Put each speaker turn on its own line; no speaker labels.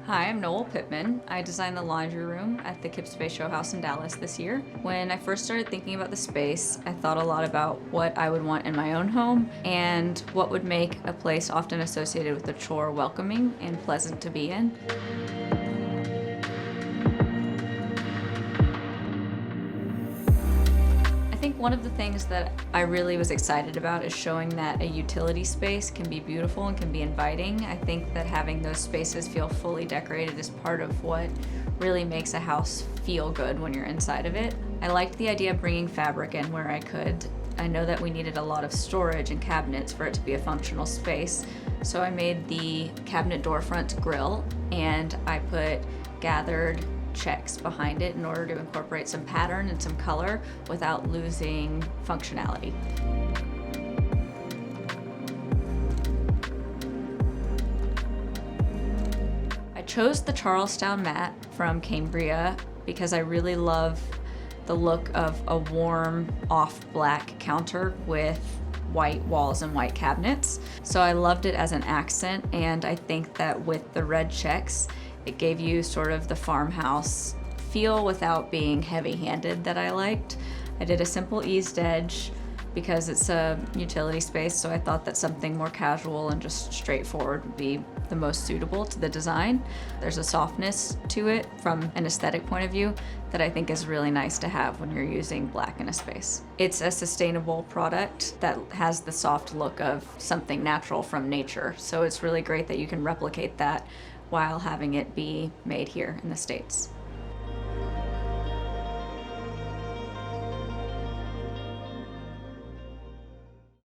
Hi, I'm Noel Pittman. I designed the laundry room at the Kips Show House in Dallas this year. When I first started thinking about the space, I thought a lot about what I would want in my own home and what would make a place often associated with a chore welcoming and pleasant to be in. I think one of the things that I really was excited about is showing that a utility space can be beautiful and can be inviting. I think that having those spaces feel fully decorated is part of what really makes a house feel good when you're inside of it. I liked the idea of bringing fabric in where I could. I know that we needed a lot of storage and cabinets for it to be a functional space, so I made the cabinet door front grill and I put gathered checks behind it in order to incorporate some pattern and some color without losing functionality. I chose the Charlestown Matte from Cambria because I really love the look of a warm off black counter with white walls and white cabinets. So I loved it as an accent, and I think that with the red checks it gave you sort of the farmhouse feel without being heavy-handed that I liked. I did a simple eased edge because it's a utility space, so I thought that something more casual and just straightforward would be the most suitable to the design. There's a softness to it from an aesthetic point of view that I think is really nice to have when you're using black in a space. It's a sustainable product that has the soft look of something natural from nature, so it's really great that you can replicate that while having it be made here in the States.